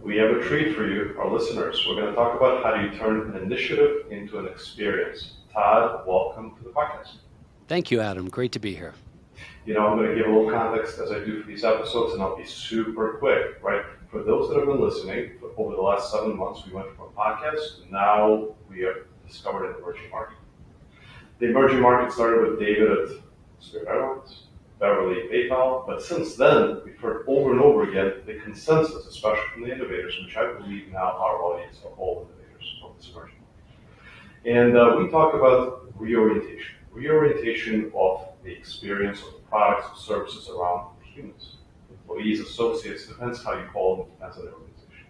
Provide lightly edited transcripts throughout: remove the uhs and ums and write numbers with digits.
We have a treat for you, our listeners. We're going to talk about how do you turn an initiative into an experience. Todd, welcome to the podcast. Thank you, Adam. Great to be here. I'm going to give a little context as I do for these episodes, and I'll be super quick, right? For those that have been listening, over the last 7 months, we went from a podcast, and now we have discovered an emerging market. The emerging market started with David at Spirit Airlines, Beverly at PayPal, but since then, we've heard over and over again the consensus, especially from the innovators, which I believe now our audience are all innovators of this emerging market. And we talk about reorientation of the experience of the products and services around humans, employees, associates, depends how you call them, depends on the organization.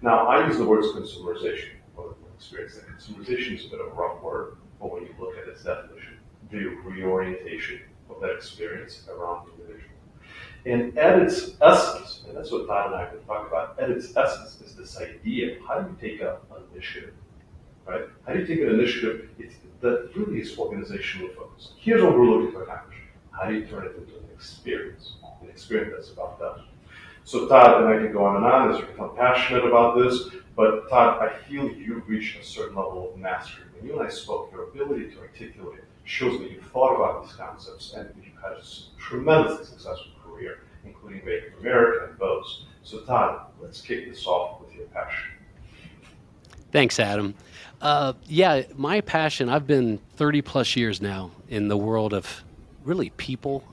Now, I use the words consumerization for the experience. That consumerization is a bit of a rough word, but when you look at its definition, the reorientation of that experience around the individual. And at its essence, and that's what Todd and I have been talking about, at its essence is this idea of how do you take an initiative, right? How do you take an initiative that really is organizational focus? Here's what we're looking to accomplish. How do you turn it into an experience that's about that? So Todd, and I can go on and on as you become passionate about this, but Todd, I feel you've reached a certain level of mastery. When you and I spoke, your ability to articulate shows that you've thought about these concepts and you've had a tremendously successful career, including Bank of America and Bose. So Todd, let's kick this off with your passion. Thanks, Adam. My passion, I've been 30 plus years now in the world of really people,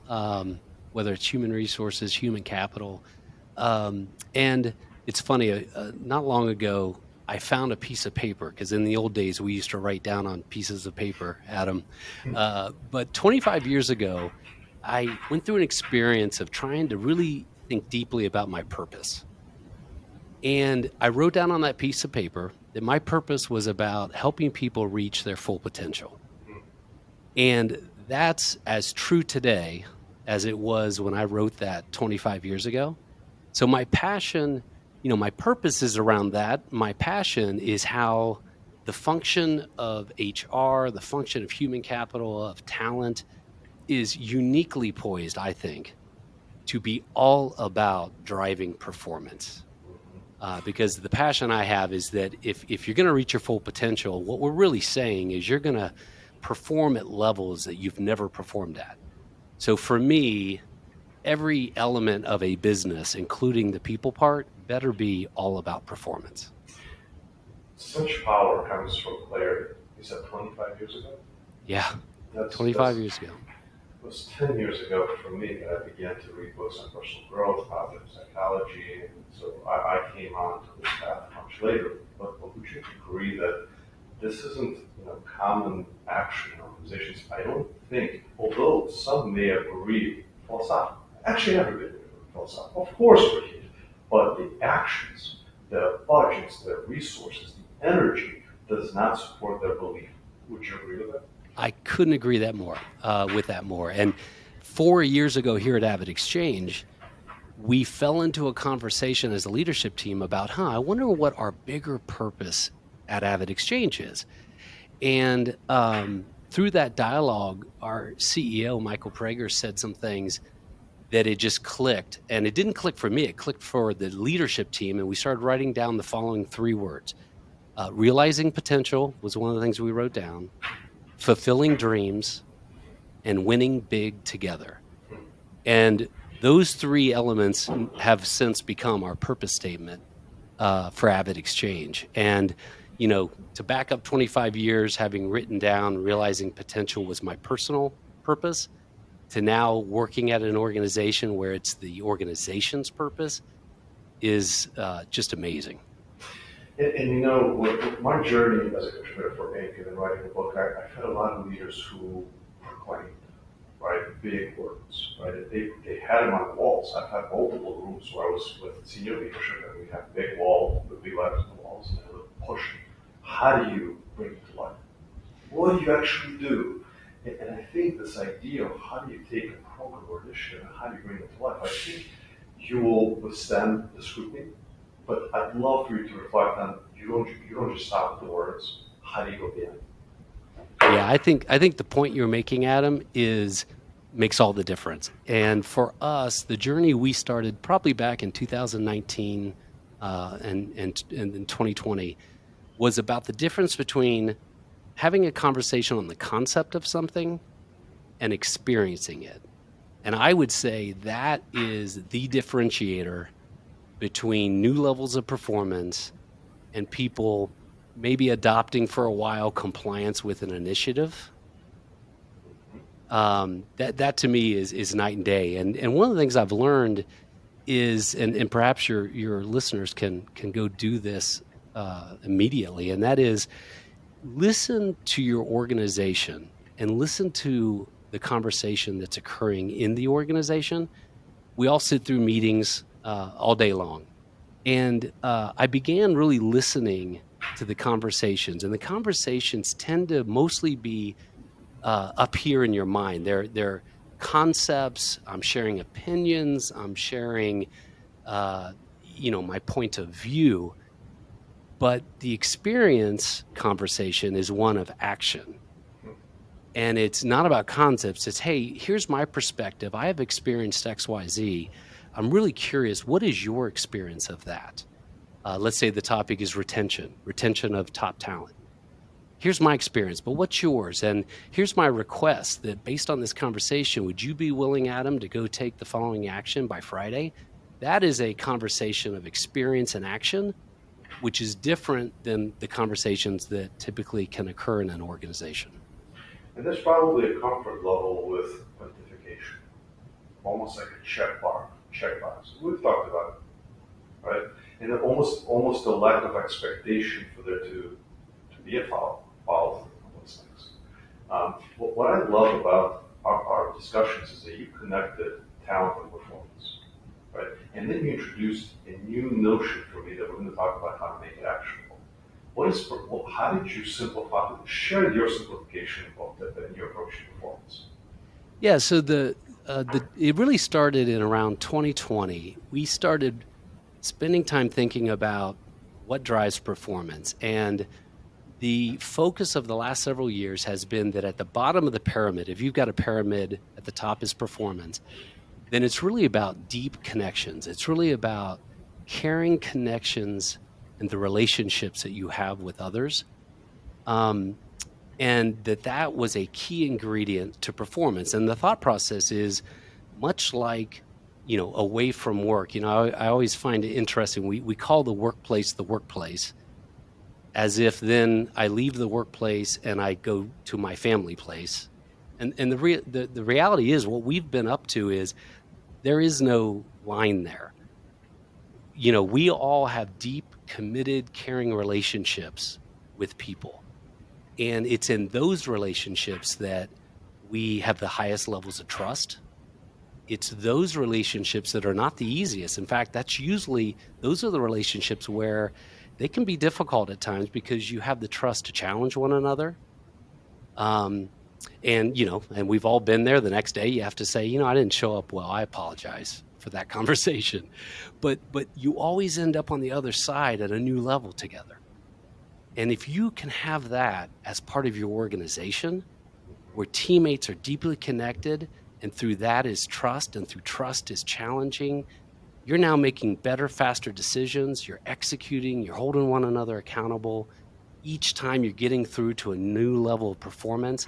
whether it's human resources, human capital. And it's funny, not long ago, I found a piece of paper, because in the old days, we used to write down on pieces of paper, Adam. But 25 years ago, I went through an experience of trying to really think deeply about my purpose. And I wrote down on that piece of paper that my purpose was about helping people reach their full potential. And that's as true today as it was when I wrote that 25 years ago. So my passion, my purpose is around that. My passion is how the function of HR, the function of human capital, of talent is uniquely poised, I think, to be all about driving performance. Because the passion I have is that if you're going to reach your full potential, what we're really saying is you're going to perform at levels that you've never performed at. So for me, every element of a business, including the people part, better be all about performance. Such power comes from clarity. You said 25 years ago? Yeah, 25 years ago. It was 10 years ago for me that I began to read books on personal growth, positive psychology, and so I came on to this path much later. But would you agree that this isn't common action in organizations? I don't think, although some may agree philosophically, actually everybody agrees philosophically. Of course we're here, but the actions, the budgets, the resources, the energy does not support their belief. Would you agree with that? I couldn't agree with that more. And 4 years ago here at AvidXchange, we fell into a conversation as a leadership team about, I wonder what our bigger purpose at AvidXchange is. And through that dialogue, our CEO, Michael Prager, said some things that it just clicked. And it didn't click for me, it clicked for the leadership team. And we started writing down the following 3 words. Realizing potential was one of the things we wrote down. Fulfilling dreams, and winning big together. And those 3 elements have since become our purpose statement for AvidXchange. And, to back up 25 years, having written down realizing potential was my personal purpose, to now working at an organization where it's the organization's purpose is just amazing. And with my journey as a contributor for Inc. and then writing a book, I've had a lot of leaders who proclaimed, right, big words, right? They had them on the walls. I've had multiple rooms where I was with senior leadership and we have big walls with big letters on the walls, and they would push. How do you bring it to life? What do you actually do? And I think this idea of how do you take a program or initiative and how do you bring it to life, I think you will withstand the scrutiny. But I'd love for you to reflect on you don't just stop with the words. How do you go beyond? Yeah, I think the point you're making, Adam, makes all the difference. And for us, the journey we started probably back in 2019, and in 2020 was about the difference between having a conversation on the concept of something and experiencing it. And I would say that is the differentiator between new levels of performance and people maybe adopting for a while compliance with an initiative. That to me is night and day. And one of the things I've learned is, and perhaps your listeners can go do this immediately, and that is listen to your organization and listen to the conversation that's occurring in the organization. We all sit through meetings all day long. And I began really listening to the conversations, and the conversations tend to mostly be up here in your mind. They're concepts. I'm sharing opinions. I'm sharing, my point of view. But the experience conversation is one of action. And it's not about concepts. It's, hey, here's my perspective. I have experienced X, Y, Z. I'm really curious, what is your experience of that? Let's say the topic is retention of top talent. Here's my experience, but what's yours? And here's my request that based on this conversation, would you be willing, Adam, to go take the following action by Friday? That is a conversation of experience and action, which is different than the conversations that typically can occur in an organization. And there's probably a comfort level with quantification, almost like a checkbox. We've talked about it, right? And then almost a lack of expectation for there to be a follow through on those things. What I love about our discussions is that you connected talent and performance, right? And then you introduced a new notion for me that we're going to talk about how to make it actionable. How did you simplify? Share your simplification of that and your approach to performance. Yeah, so it really started in around 2020. We started spending time thinking about what drives performance. And the focus of the last several years has been that at the bottom of the pyramid, if you've got a pyramid, at the top is performance, then it's really about deep connections. It's really about caring connections and the relationships that you have with others. And that was a key ingredient to performance. And the thought process is much like, away from work. I always find it interesting. We call the workplace, as if then I leave the workplace and I go to my family place. And the reality is what we've been up to is there is no line there. We all have deep, committed, caring relationships with people. And it's in those relationships that we have the highest levels of trust. It's those relationships that are not the easiest. In fact, those are the relationships where they can be difficult at times because you have the trust to challenge one another. And we've all been there. The next day you have to say, I didn't show up well. I apologize for that conversation. But you always end up on the other side at a new level together. And if you can have that as part of your organization, where teammates are deeply connected, and through that is trust, and through trust is challenging, you're now making better, faster decisions. You're executing, you're holding one another accountable. Each time you're getting through to a new level of performance.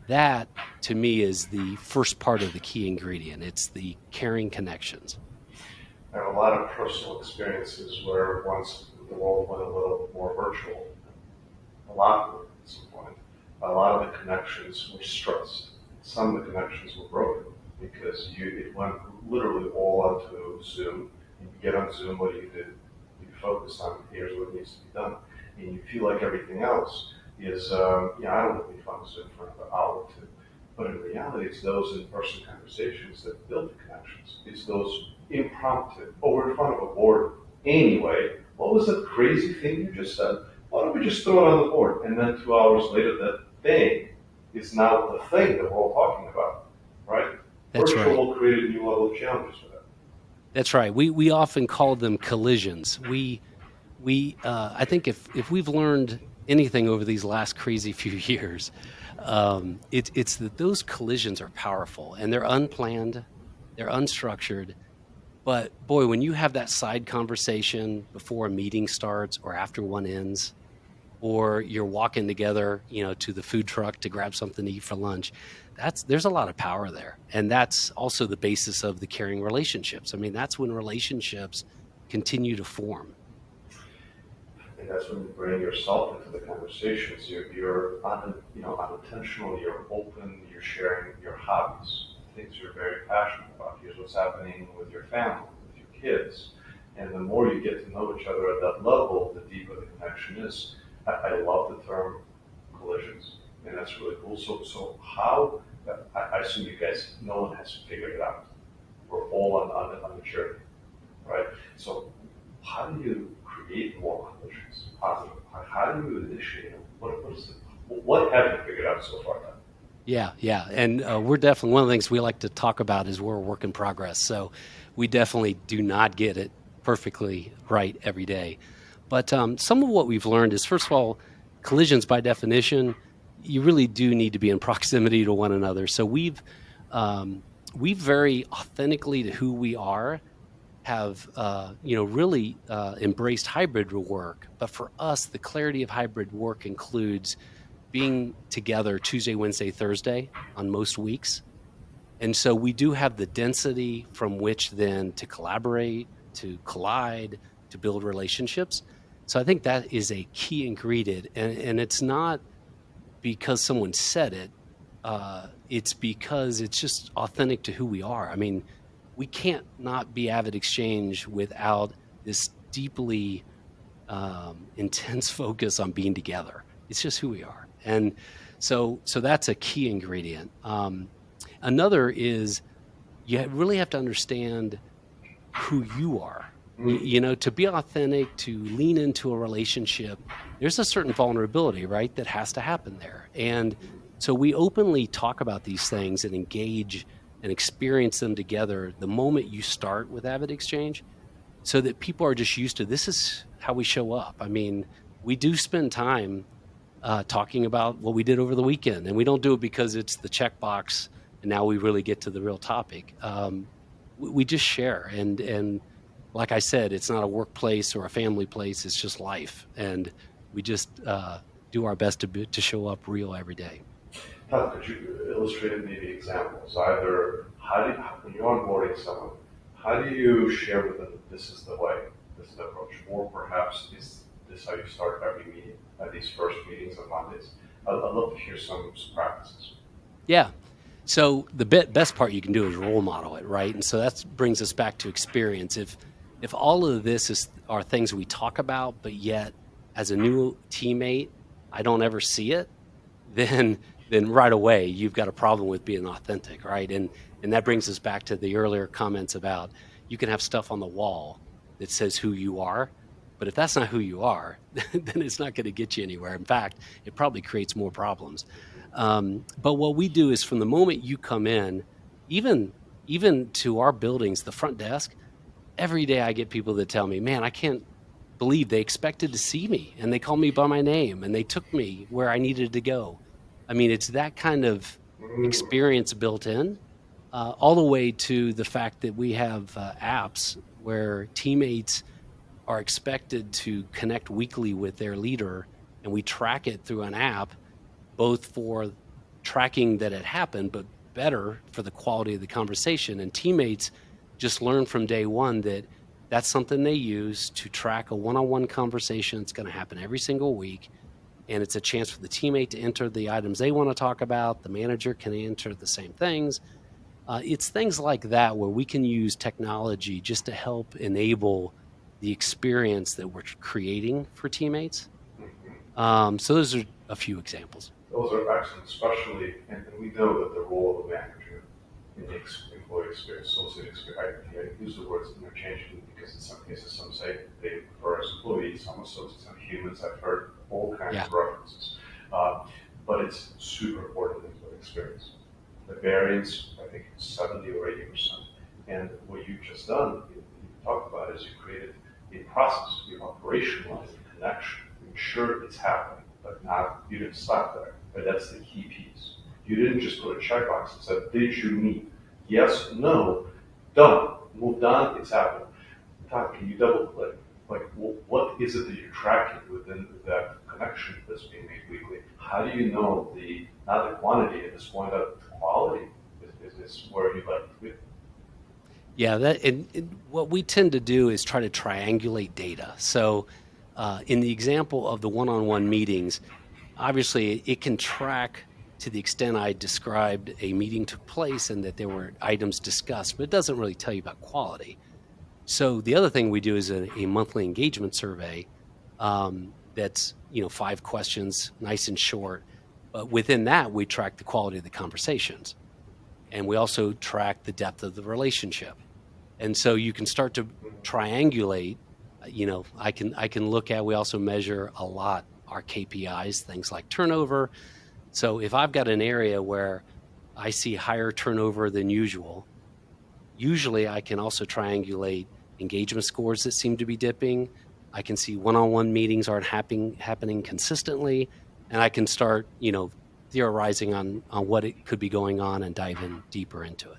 That, to me, is the first part of the key ingredient. It's the caring connections. I have a lot of personal experiences where once the world went a little more virtual, a lot at some point, a lot of the connections were stressed. Some of the connections were broken because it went literally all onto Zoom. And you get on Zoom, what do? You focus on here's what needs to be done. And you feel like everything else is, I don't want to be on Zoom for another hour or two. But in reality, it's those in-person conversations that build the connections. It's those impromptu, we're in front of a board anyway. What was that crazy thing you just said? Why don't we just throw it on the board? And then 2 hours later, that thing is now the thing that we're all talking about, right? That's Virtual right. created a new level of challenges for that. That's right. We often call them collisions. I think if we've learned anything over these last crazy few years, it's that those collisions are powerful and they're unplanned, they're unstructured, But boy, when you have that side conversation before a meeting starts or after one ends, or you're walking together, to the food truck to grab something to eat for lunch, there's a lot of power there. And that's also the basis of the caring relationships. I mean, that's when relationships continue to form. And that's when you bring yourself into the conversations. You're unintentional, you're open, you're sharing your hobbies, things you're very passionate about. Here's what's happening with your family, with your kids. And the more you get to know each other at that level, the deeper the connection is. I love the term collisions, and that's really cool. So how, I assume you guys, no one has figured it out. We're all on the journey, right? So how do you create more collisions, positive? How do you initiate them? What have you figured out so far? Yeah. And we're definitely, one of the things we like to talk about is we're a work in progress. So we definitely do not get it perfectly right every day. But some of what we've learned is, first of all, collisions by definition, you really do need to be in proximity to one another. So we've very authentically to who we are have really embraced hybrid work. But for us, the clarity of hybrid work includes being together Tuesday, Wednesday, Thursday on most weeks. And so we do have the density from which then to collaborate, to collide, to build relationships. So I think that is a key ingredient. And it's not because someone said it. It's because it's just authentic to who we are. I mean, we can't not be AvidXchange without this deeply intense focus on being together. It's just who we are. And so that's a key ingredient. Another is you really have to understand who you are. To be authentic, to lean into a relationship, there's a certain vulnerability, right, that has to happen there. And so we openly talk about these things and engage and experience them together the moment you start with AvidXchange, so that people are just used to, this is how we show up. I mean, we do spend time talking about what we did over the weekend, and we don't do it because it's the checkbox and now we really get to the real topic. We just share, and like I said, it's not a workplace or a family place, it's just life. And we just do our best to show up real every day. Todd, could you illustrate maybe examples? Either when you're onboarding someone, how do you share with them that this is the way, this is the approach, or perhaps is this how you start every meeting, these first meetings on Mondays? I'd love to hear some practices. Yeah. So the best part you can do is role model it, right? And so that brings us back to experience. If all of this are things we talk about, but yet as a new teammate, I don't ever see it, then right away you've got a problem with being authentic, right? And that brings us back to the earlier comments about, you can have stuff on the wall that says who you are, but if that's not who you are, then it's not going to get you anywhere. In fact, it probably creates more problems. But what we do is, from the moment you come in, even to our buildings, the front desk, every day I get people that tell me, man, I can't believe they expected to see me, and they called me by my name, and they took me where I needed to go. I mean, it's that kind of experience built in, all the way to the fact that we have apps where teammates are expected to connect weekly with their leader, and we track it through an app, both for tracking that it happened, but better for the quality of the conversation. And teammates just learn from day one that that's something they use to track a one-on-one conversation. It's going to happen every single week. And it's a chance for the teammate to enter the items they want to talk about. The manager can enter the same things. It's things like that where we can use technology just to help enable the experience that we're creating for teammates. So those are a few examples. Those are excellent, especially, and we know that the role of a manager in the employee experience, associate experience, I use the words interchangeably because in some cases some say they prefer as employees, some associates, some humans. I've heard all kinds of references. But it's super important in employee experience. The variance, I think, is 70 or 80%. And what you've just done, you talked about, is you created a process, you operationalized the connection, you ensure it's happening, but not, you didn't stop there. But that's the key piece. You didn't just put a checkbox and said, did you meet? Yes, no, done. moved on, it's happened. Todd, can you double click? Like, what is it that you're tracking within that connection that's being made weekly? How do you know not the quantity at this point, but the quality is where you'd like to be? Yeah, and what we tend to do is try to triangulate data. So, in the example of the one-on-one meetings, obviously it can track to the extent I described a meeting took place and that there were items discussed, but it doesn't really tell you about quality. So the other thing we do is a monthly engagement survey that's 5 questions, nice and short. But within that, we track the quality of the conversations, and we also track the depth of the relationship. And so you can start to triangulate. I can look at. We also measure a lot our KPIs, things like turnover. So if I've got an area where I see higher turnover than usual, usually I can also triangulate engagement scores that seem to be dipping. I can see one-on-one meetings aren't happening consistently, and I can start, theorizing on what it could be going on and dive in deeper into it.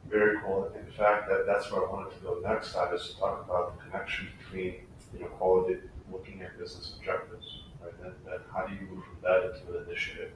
Very cool. In fact, that's where I wanted to go next. I was to talk about the connection between, quality, looking at business objectives, right? And how do you move from that into an initiative?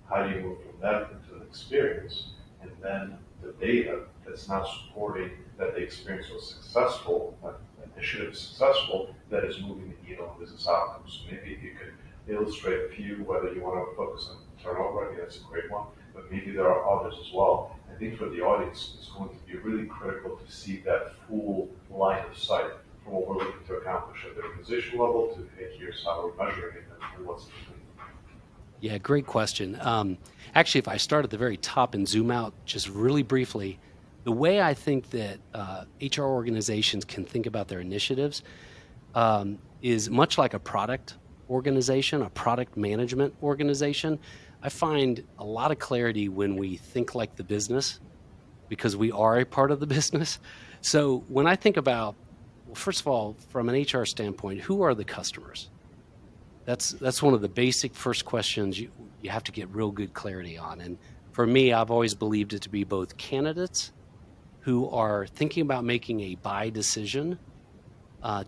How do you move from that into an experience? And then the data that's now supporting that the experience was successful, that initiative is successful, that is moving the needle on business outcomes. Maybe if you could illustrate a few, whether you want to focus on turnover, I think that's a great one, but maybe there are others as well. I think for the audience, it's going to be really critical to see that full line of sight from what we're looking to accomplish at the organization level to, hey, here's how we're measuring it and what's the thing. Yeah, great question. Actually, if I start at the very top and zoom out just really briefly, the way I think that HR organizations can think about their initiatives is much like a product organization, a product management organization. I find a lot of clarity when we think like the business, because we are a part of the business. So when I think about, well, first of all, from an HR standpoint, who are the customers? That's one of the basic first questions you have to get real good clarity on. And for me, I've always believed it to be both candidates who are thinking about making a buy decision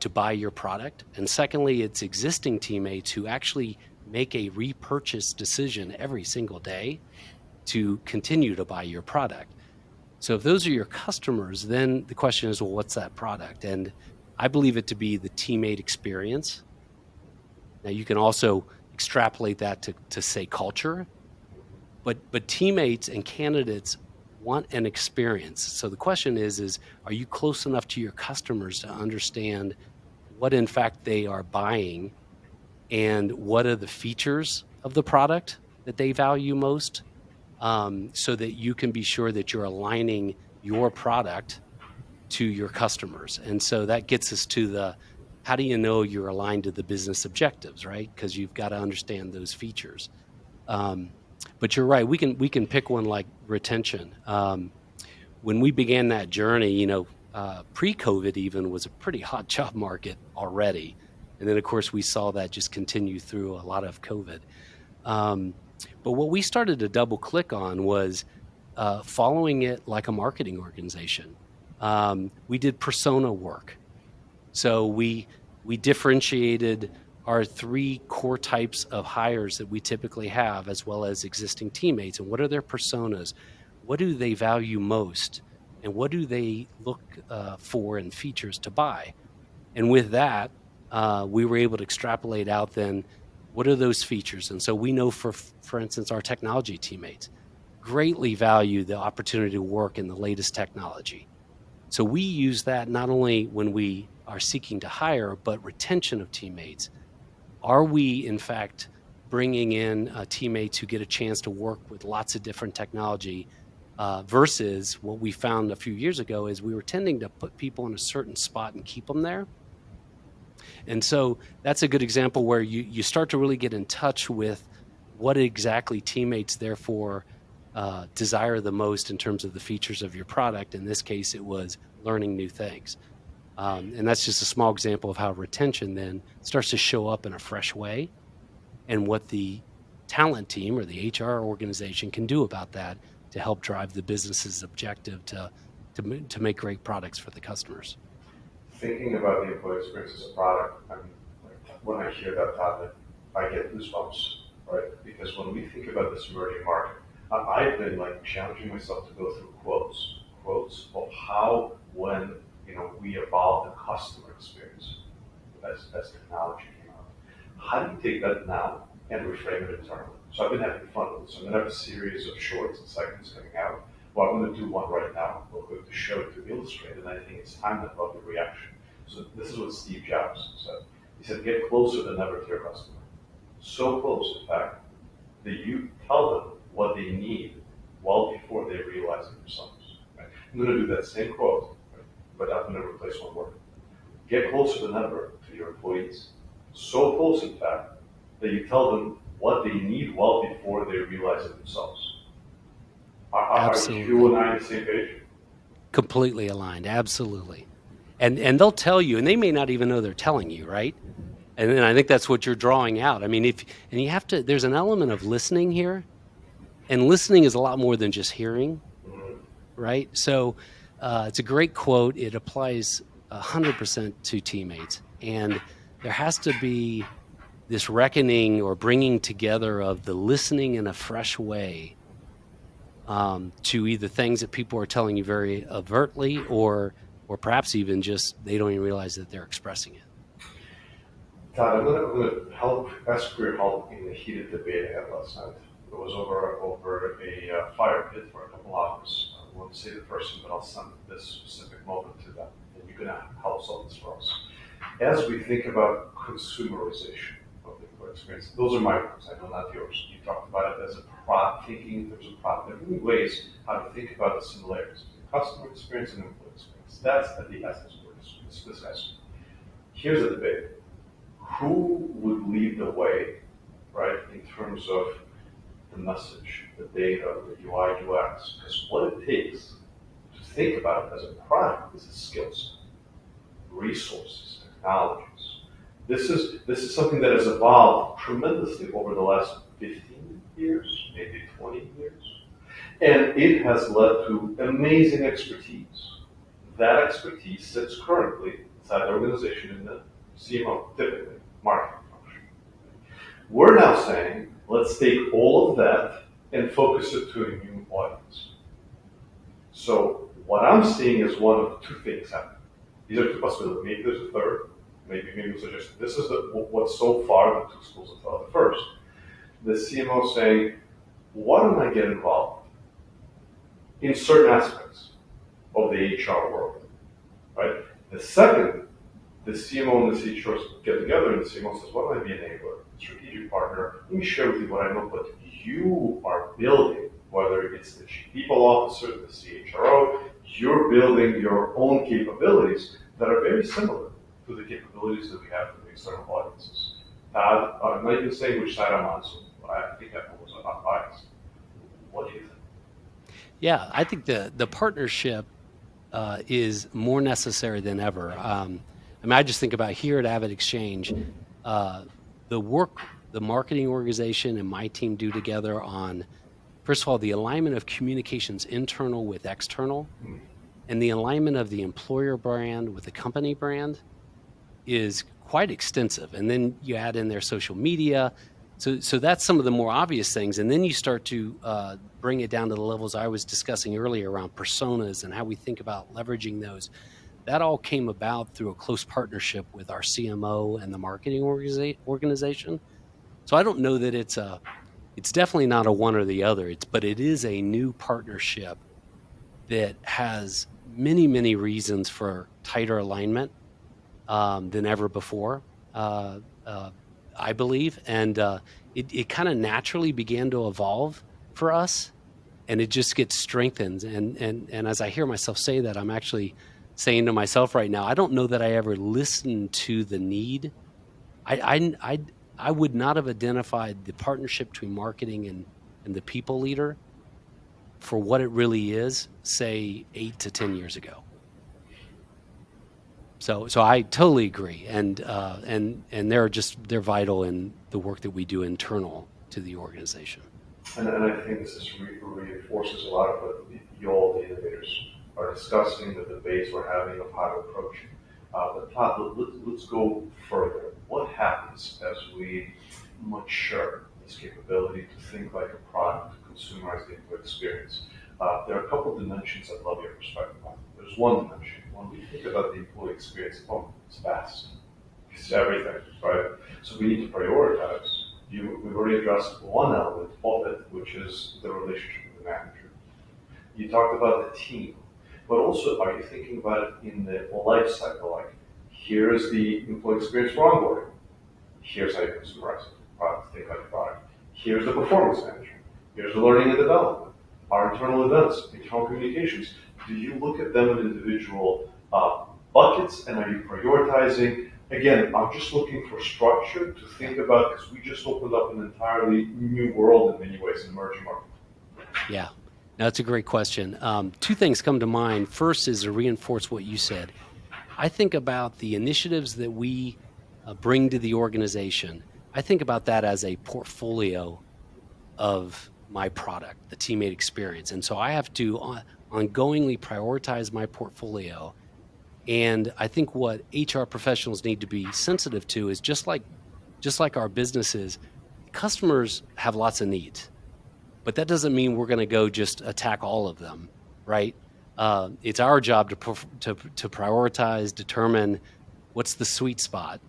to buy your product. And secondly, it's existing teammates who actually make a repurchase decision every single day to continue to buy your product. So if those are your customers, then the question is, well, what's that product? And I believe it to be the teammate experience. Now you can also extrapolate that to say culture, but teammates and candidates want an experience. So the question is are you close enough to your customers to understand what in fact they are buying and what are the features of the product that they value most, so that you can be sure that you're aligning your product to your customers. And so that gets us to how do you know you're aligned to the business objectives, right? Because you've got to understand those features. But you're right, we can pick one like retention. When we began that journey, pre-COVID even was a pretty hot job market already. And then, of course, we saw that just continue through a lot of COVID. But what we started to double click on was following it like a marketing organization. We did persona work. So we differentiated our 3 core types of hires that we typically have, as well as existing teammates. And what are their personas? What do they value most? And what do they look for in features to buy? And with that, we were able to extrapolate out then, what are those features? And so we know, for instance, our technology teammates greatly value the opportunity to work in the latest technology. So we use that not only when we are seeking to hire, but retention of teammates. Are we, in fact, bringing in teammates who get a chance to work with lots of different technology versus what we found a few years ago is we were tending to put people in a certain spot and keep them there. And so that's a good example where you start to really get in touch with what exactly teammates therefore desire the most in terms of the features of your product. In this case, it was learning new things. And that's just a small example of how retention then starts to show up in a fresh way, and what the talent team or the HR organization can do about that to help drive the business's objective to to make great products for the customers. Thinking about the employee experience as a product, I mean, like, when I hear that topic, I get goosebumps, right? Because when we think about this emerging market, I've been like challenging myself to go through quotes of how, when we evolved the customer experience as technology came out. How do you take that now and reframe it internally? So I've been having fun with this. I'm gonna have a series of shorts and segments coming out. Well, I'm gonna do one right now, real quick, to show, to illustrate, and I think it's time to love the reaction. So this is what Steve Jobs said. He said, get closer than ever to your customer. So close, in fact, that you tell them what they need well before they realize it themselves. Right? I'm going to do that same quote, right? But I'm going to replace one word. Get closer than ever to your employees. So close, in fact, that you tell them what they need well before they realize it themselves. Are you and I on the same page? Completely aligned, absolutely. And they'll tell you, and they may not even know they're telling you, right? And then I think that's what you're drawing out. I mean, you have to, there's an element of listening here, and listening is a lot more than just hearing, right? So it's a great quote. It applies 100% to teammates. And there has to be this reckoning or bringing together of the listening in a fresh way to either things that people are telling you very overtly or perhaps even just they don't even realize that they're expressing it. Todd, I'm going to ask for your help in the heated debate I had last night. It was over a fire pit for a couple hours. I won't say the person, but I'll send this specific moment to them, and you're going to help solve this for us. As we think about consumerization of the employee experience, those are my words, I know not yours. You talked about it as a product, thinking in terms of product. There are many ways how to think about the similarities between customer experience and employee experience. That's at the essence of what this discussion. Here's a debate. Who would lead the way, right, in terms of the message, the data, the UI, UX? Because what it takes to think about it as a product is a skill set, resources, technologies. This is something that has evolved tremendously over the last 15 years, maybe 20 years. And it has led to amazing expertise. That expertise sits currently inside the organization in the CMO, typically, marketing function. We're now saying, let's take all of that and focus it to a new audience. So what I'm seeing is one of two things happening. These are two possibilities. Maybe there's a third. Maybe we'll suggest this is what's so far the two schools of thought. The first, the CMO saying, why don't I get involved in certain aspects of the HR world, right? The second, the CMO and the CHROs get together and the CMO says, why don't I be an enabler, strategic partner? Let me share with you what I know, but you are building, whether it's the chief people officer, the CHRO, you're building your own capabilities that are very similar to the capabilities that we have for the external audiences. Todd, I'm not even saying which side I'm on, so I think that was not biased. What do you think? Yeah, I think the partnership is more necessary than ever. I mean, I just think about here at AvidXchange, the work the marketing organization and my team do together on, first of all, the alignment of communications internal with external, and the alignment of the employer brand with the company brand is quite extensive. And then you add in their social media. So that's some of the more obvious things. And then you start to bring it down to the levels I was discussing earlier around personas and how we think about leveraging those. That all came about through a close partnership with our CMO and the marketing organization. So I don't know that it's definitely not a one or the other, but it is a new partnership that has many, many reasons for tighter alignment than ever before, I believe. And it kind of naturally began to evolve for us, and it just gets strengthened. And as I hear myself say that, I'm actually saying to myself right now, I don't know that I ever listened to the need. I would not have identified the partnership between marketing and the people leader for what it really is, say 8 to 10 years ago. So I totally agree, and they're vital in the work that we do internal to the organization. And I think this reinforces a lot of what you all, the innovators, are discussing, the debates we're having of how to approach it. But Todd, let's go further. What happens as we mature this capability to think like a product, to consumerize the employee experience? There are a couple of dimensions I'd love your perspective on. There's one dimension. When we think about the employee experience, it's vast. It's everything, right? So we need to prioritize. We've already addressed one element of it, which is the relationship with the manager. You talked about the team, but also are you thinking about it in the life cycle? Like, here's the employee experience for onboarding. Here's how you consumerize it. Product, think like a product. Here's the performance management. Here's the learning and development. Our internal events, internal communications. Do you look at them in individual buckets, and are you prioritizing? Again, I'm just looking for structure to think about, because we just opened up an entirely new world in many ways, an emerging market. Yeah, that's a great question. Two things come to mind. First is to reinforce what you said. I think about the initiatives that we bring to the organization. I think about that as a portfolio of my product, the teammate experience. And so I have to ongoingly prioritize my portfolio. And I think what HR professionals need to be sensitive to is just like our businesses, customers have lots of needs, but that doesn't mean we're going to go just attack all of them, right? It's our job to prioritize, determine what's the sweet spot.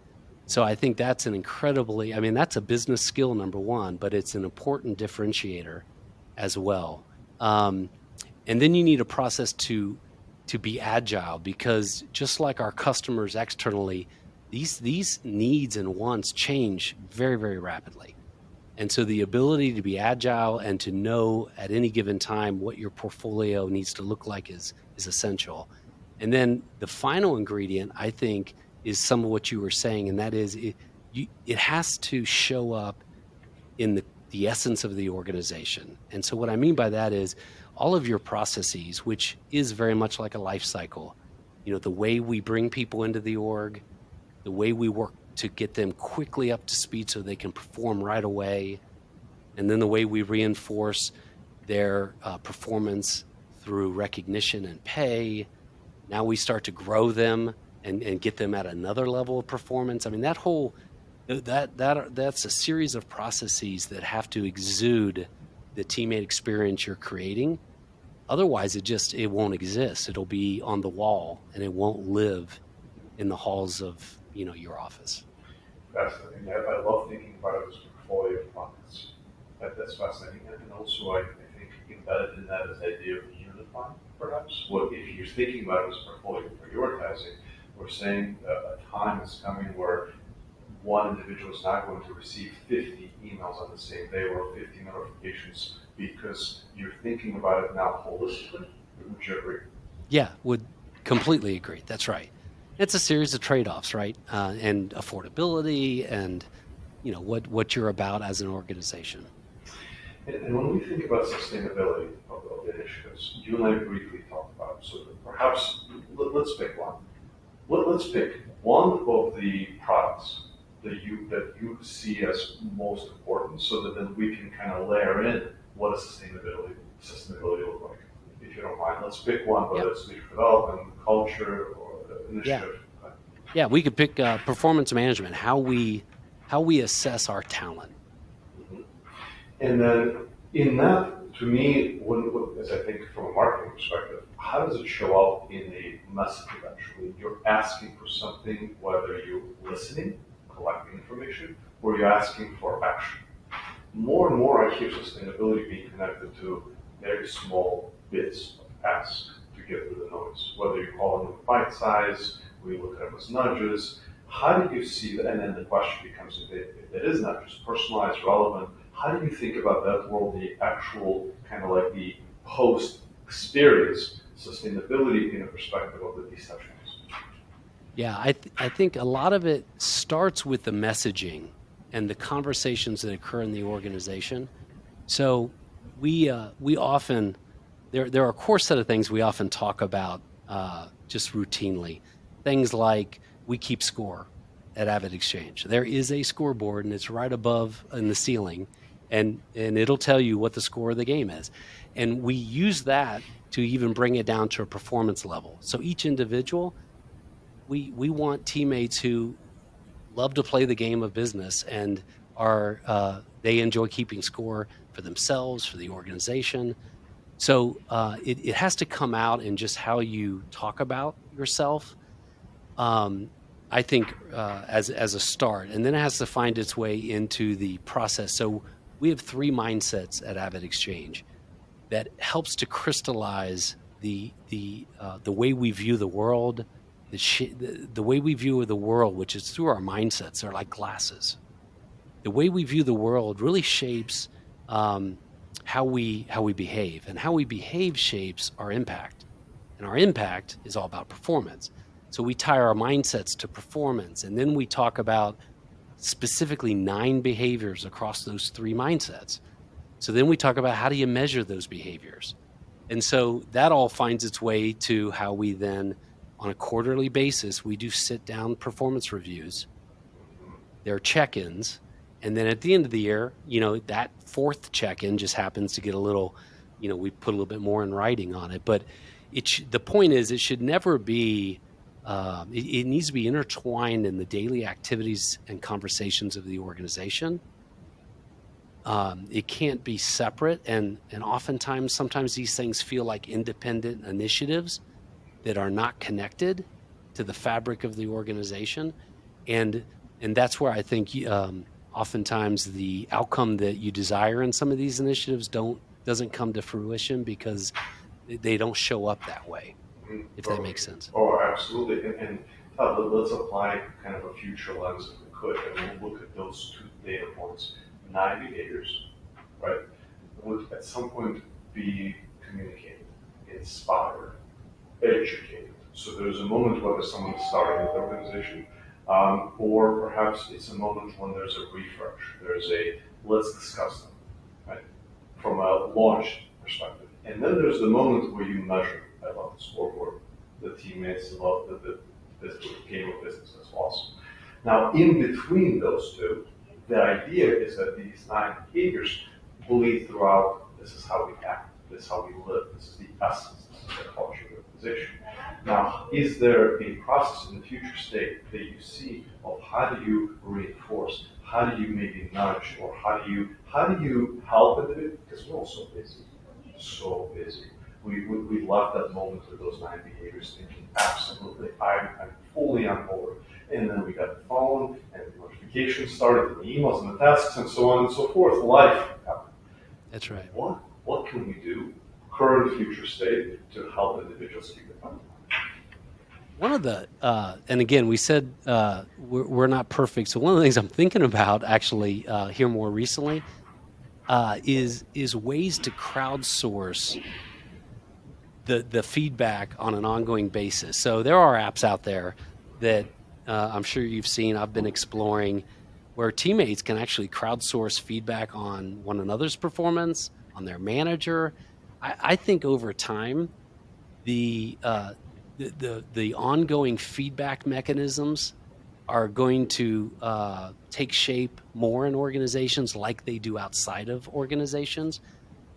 So I think that's that's a business skill, number one, but it's an important differentiator as well. And then you need a process to be agile, because just like our customers externally, these needs and wants change very, very rapidly. And so the ability to be agile and to know at any given time what your portfolio needs to look like is essential. And then the final ingredient, I think, is some of what you were saying, and that is it has to show up in the essence of the organization. And so what I mean by that is all of your processes, which is very much like a life cycle, the way we bring people into the org, the way we work to get them quickly up to speed so they can perform right away, and then the way we reinforce their performance through recognition and pay. Now we start to grow them and get them at another level of performance. I mean, that's a series of processes that have to exude the teammate experience you're creating. Otherwise, it won't exist. It'll be on the wall, and it won't live in the halls of your office. Fascinating. I love thinking about it as a portfolio of products. That's fascinating. And also, I think embedded in that is the idea of unifying, perhaps. What if you're thinking about it as portfolio prioritizing? We're saying a time is coming where one individual is not going to receive 50 emails on the same day or 50 notifications, because you're thinking about it now holistically. Would you agree? Yeah, would completely agree. That's right. It's a series of trade-offs, right? And affordability and what you're about as an organization. And when we think about sustainability of the initiatives, you and I briefly talked about it. So perhaps let's pick one. Let's pick one of the products that you see as most important, so that then we can kind of layer in what does sustainability look like. If you don't mind, let's pick one, whether it's leadership development, culture, or initiative. Yeah, we could pick performance management, how we assess our talent. Mm-hmm. And then in that, to me, as I think from a marketing perspective, how does it show up in the message eventually? You're asking for something, whether you're listening, collecting information, or you're asking for action. More and more I hear sustainability being connected to very small bits of ask to get through the noise, whether you call them bite size, we look at them as nudges. How do you see that? And then the question becomes, if it is not just personalized, relevant, how do you think about that world, the actual kind of like the post experience sustainability in a perspective of these touch points? Yeah, I think a lot of it starts with the messaging and the conversations that occur in the organization. So we often, there are a core set of things we often talk about just routinely. Things like we keep score at AvidXchange. There is a scoreboard, and it's right above in the ceiling, and it'll tell you what the score of the game is. And we use that to even bring it down to a performance level. So each individual, we want teammates who love to play the game of business and are they enjoy keeping score for themselves, for the organization. So it has to come out in just how you talk about yourself. Um, I think as a start, and then it has to find its way into the process. So we have 3 mindsets at AvidXchange that helps to crystallize the way we view the world, the way we view the world, which is through our mindsets. They're like glasses. The way we view the world really shapes how we behave, and how we behave shapes our impact, and our impact is all about performance. So we tie our mindsets to performance, and then we talk about specifically 9 behaviors across those 3 mindsets. So then we talk about how do you measure those behaviors. And so that all finds its way to how we then, on a quarterly basis, we do sit down performance reviews. There are check-ins. And then at the end of the year, that 4th check-in just happens to get a little, we put a little bit more in writing on it. But the point is, it should never be, it needs to be intertwined in the daily activities and conversations of the organization. It can't be separate. And sometimes these things feel like independent initiatives that are not connected to the fabric of the organization. And that's where I think oftentimes the outcome that you desire in some of these initiatives doesn't come to fruition because they don't show up that way, if that makes sense. Oh, absolutely. And Todd, let's apply kind of a future lens if we could, and we'll look at those 2 data points, 9 behaviors, right? Would at some point be communicated, inspired, educated. So there's a moment whether someone's starting with the organization, or perhaps it's a moment when there's a refresh. There's a let's discuss them, right? From a launch perspective. And then there's the moment where you measure. I love the scoreboard. The teammates love the game of business. That's awesome. Now, in between those 2, the idea is that these 9 behaviors bleed throughout. This is how we act. This is how we live. This is the essence. This is the culture of the organization. Now, is there a process in the future state that you see of how do you reinforce, how do you maybe nudge, or how do you help it? Because we're all so busy. We left that moment with those 9 behaviors thinking, absolutely, I'm fully on board. And then we got the phone, and the notifications started, and the emails, and the tasks, and so on and so forth. Life happened. That's right. What can we do, current, future state, to help individuals keep it on? One of the, and again, we said we're not perfect. So one of the things I'm thinking about actually here more recently is ways to crowdsource the feedback on an ongoing basis. So there are apps out there that I'm sure you've seen, I've been exploring, where teammates can actually crowdsource feedback on one another's performance, on their manager. I think over time, the ongoing feedback mechanisms are going to take shape more in organizations like they do outside of organizations,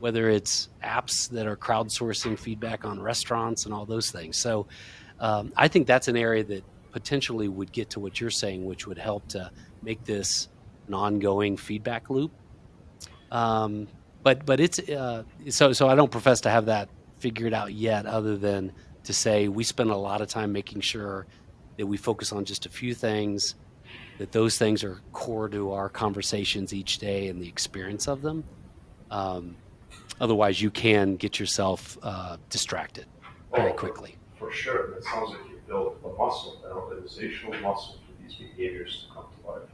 whether it's apps that are crowdsourcing feedback on restaurants and all those things. So I think that's an area that potentially would get to what you're saying, which would help to make this an ongoing feedback loop. But it's so I don't profess to have that figured out yet, other than to say we spend a lot of time making sure that we focus on just a few things, that those things are core to our conversations each day and the experience of them. Otherwise, you can get yourself distracted very quickly. For sure. It sounds like you built a muscle, an organizational muscle for these behaviors to come to life.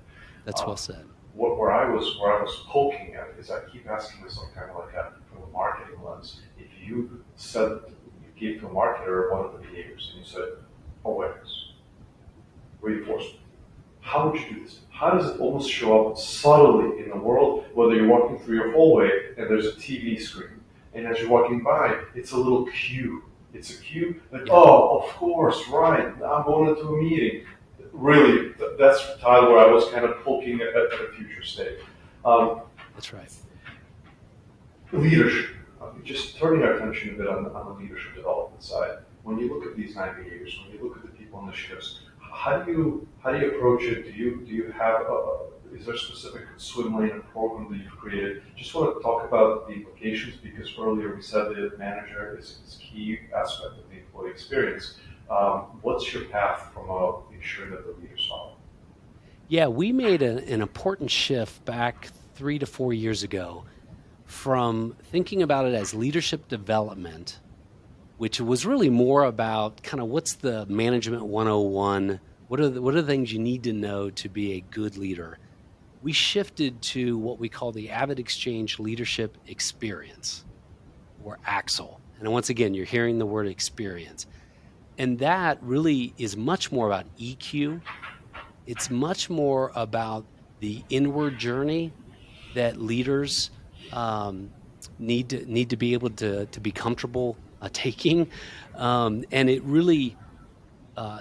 That's well said. Where I was poking at is I keep asking myself kind of like from a marketing lens. If you gave to a marketer one of the behaviors and you said awareness, reinforcement, how would you do this? How does it almost show up subtly in the world, whether you're walking through your hallway and there's a TV screen, and as you're walking by, it's a little cue. It's a cue that, oh, of course, right, I'm going into a meeting. Really, that's Todd, where I was kind of poking at a future state. That's right. Leadership. Just turning our attention a bit on the leadership development side. When you look at these 90 years, when you look at the people initiatives, how do you approach it? Do you have is there a specific swim lane or program that you've created? Just want to talk about the implications, because earlier we said the manager is a key aspect of the employee experience. What's your path from ensuring that the leaders follow? Yeah, we made an important shift back 3 to 4 years ago from thinking about it as leadership development, which was really more about kind of what's the management 101, what are the things you need to know to be a good leader. We shifted to what we call the AvidXchange Leadership Experience, or AXLE. And once again, you're hearing the word experience. And that really is much more about EQ. It's much more about the inward journey that leaders need to be able to be comfortable taking, and it really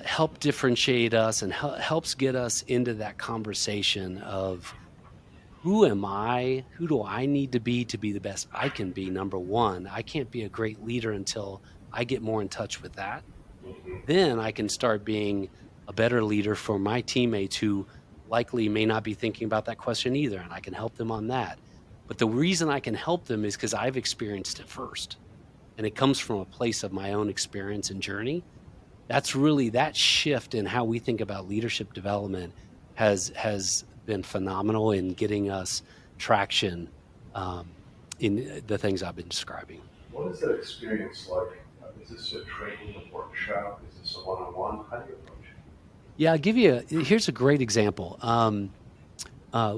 helped differentiate us and helps get us into that conversation of who am I? Who do I need to be the best I can be? Number one, I can't be a great leader until I get more in touch with that. Then I can start being a better leader for my teammates who likely may not be thinking about that question either, and I can help them on that. But the reason I can help them is because I've experienced it first, and it comes from a place of my own experience and journey. That's really that shift in how we think about leadership development has been phenomenal in getting us traction in the things I've been describing. What is that experience like? Is this a training, a workshop? Is this a one-on-one? How do you approach it? Yeah, I'll give you here's a great example.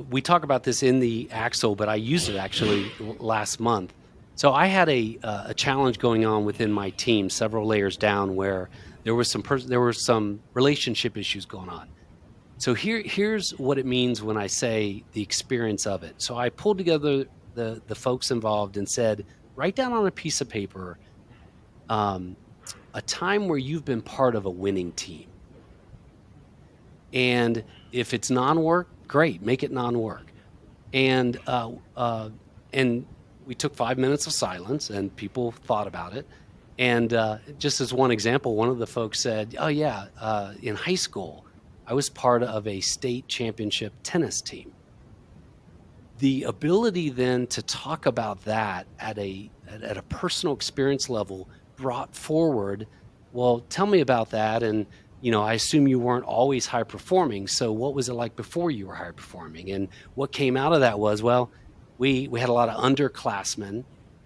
We talk about this in the Axle, but I used it actually last month. So I had a challenge going on within my team, several layers down, where there were some relationship issues going on. So here's what it means when I say the experience of it. So I pulled together the folks involved and said, write down on a piece of paper a time where you've been part of a winning team. And if it's non-work, great, make it non-work. And we took 5 minutes of silence, and people thought about it. And just as one example, one of the folks said, "Oh yeah, in high school, I was part of a state championship tennis team." The ability then to talk about that at a personal experience level brought forward, well, tell me about that. And I assume you weren't always high performing. So what was it like before you were high performing? And what came out of that was, well, we had a lot of underclassmen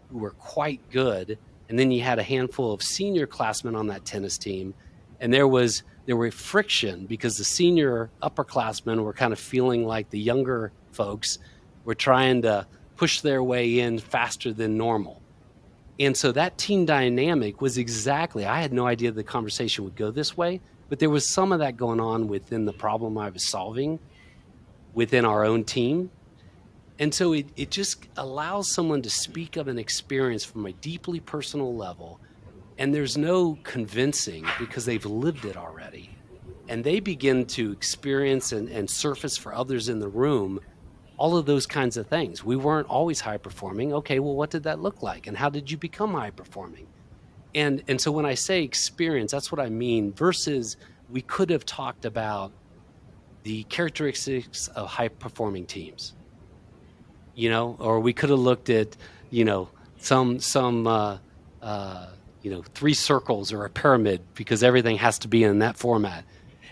who were quite good. And then you had a handful of senior classmen on that tennis team. And there were friction because the senior upperclassmen were kind of feeling like the younger folks were trying to push their way in faster than normal. And so that team dynamic was I had no idea the conversation would go this way, but there was some of that going on within the problem I was solving within our own team. And so it just allows someone to speak of an experience from a deeply personal level, and there's no convincing because they've lived it already. And they begin to experience and surface for others in the room all of those kinds of things. We weren't always high performing. Okay, well, what did that look like? And how did you become high performing? And so when I say experience, that's what I mean, versus we could have talked about the characteristics of high performing teams, or we could have looked at, some 3 circles or a pyramid, because everything has to be in that format.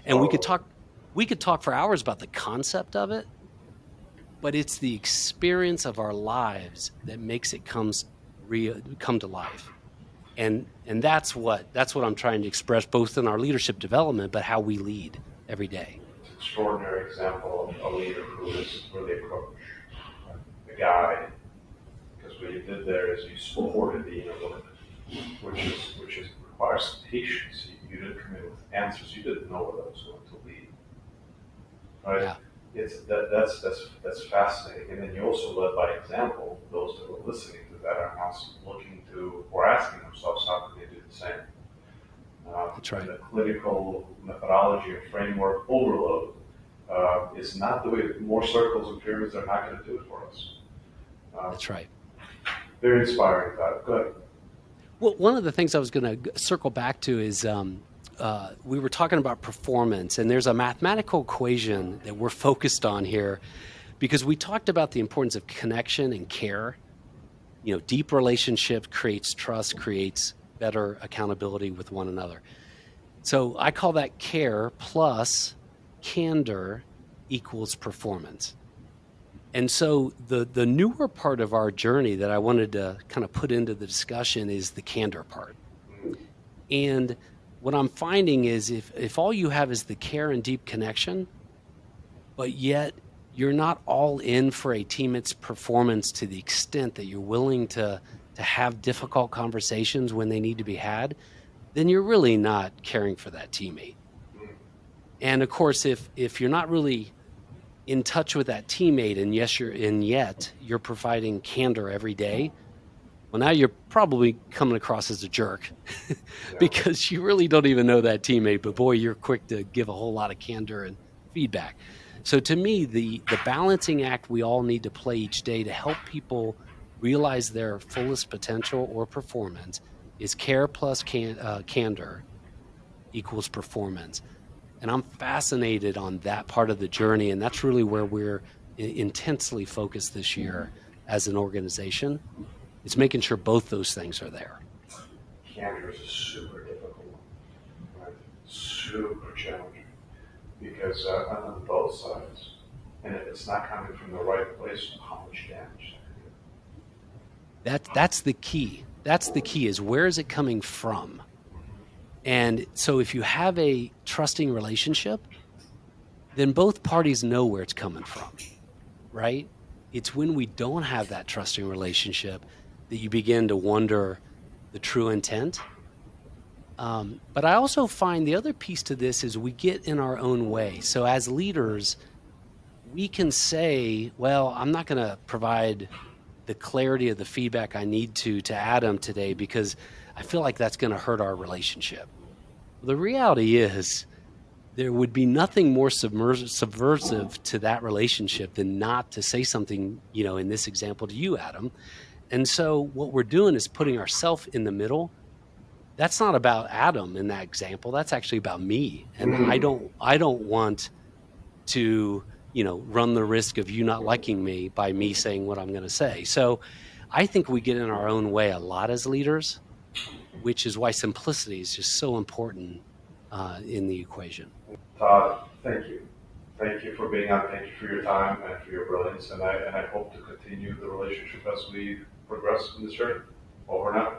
And we could talk for hours about the concept of it, but it's the experience of our lives that makes it come to life. And that's what I'm trying to express, both in our leadership development, but how we lead every day. It's an extraordinary example of a leader who is really a coach, a guide, because what you did there is you supported the inner work, which requires patience. You didn't come in with answers. You didn't know what I was going to lead, right? Yeah. That's fascinating. And then you also led by example. Those that were listening to that are now looking to or asking themselves, how can they do the same? That's right. The clinical methodology and framework overload is not the way. More circles and pyramids are not going to do it for us. That's right. Very inspiring, Todd. Go ahead. Well, one of the things I was going to circle back to is we were talking about performance, and there's a mathematical equation that we're focused on here because we talked about the importance of connection and care. You know, deep relationship creates trust, creates better accountability with one another. So I call that care plus candor equals performance. And so the newer part of our journey that I wanted to kind of put into the discussion is the candor part. And what I'm finding is if all you have is the care and deep connection, but yet you're not all in for a teammate's performance to the extent that you're willing to have difficult conversations when they need to be had, then you're really not caring for that teammate. And of course, if you're not really in touch with that teammate and yet you're providing candor every day, well, now you're probably coming across as a jerk because you really don't even know that teammate, but boy, you're quick to give a whole lot of candor and feedback. So to me, the balancing act we all need to play each day to help people realize their fullest potential or performance is care plus candor equals performance. And I'm fascinated on that part of the journey, and that's really where we're intensely focused this year as an organization. It's making sure both those things are there. Candor is a super difficult one, right? Super challenging because on both sides, and if it's not coming from the right place, how much damage that can do. That's the key. That's the key is where is it coming from? And so if you have a trusting relationship, then both parties know where it's coming from, right? It's when we don't have that trusting relationship that you begin to wonder the true intent. But I also find the other piece to this is we get in our own way. So as leaders, we can say, well, I'm not going to provide the clarity of the feedback I need to Adam today because I feel like that's going to hurt our relationship. Well, the reality is there would be nothing more subversive to that relationship than not to say something, you know, in this example to you, Adam. And so what we're doing is putting ourselves in the middle. That's not about Adam in that example. That's actually about me. And I don't want to, you know, run the risk of you not liking me by me saying what I'm going to say. So I think we get in our own way a lot as leaders, which is why simplicity is just so important in the equation. Todd, thank you. Thank you for being on. Thank you for your time and for your brilliance. And I hope to continue the relationship as we progress in this journey. Over and out.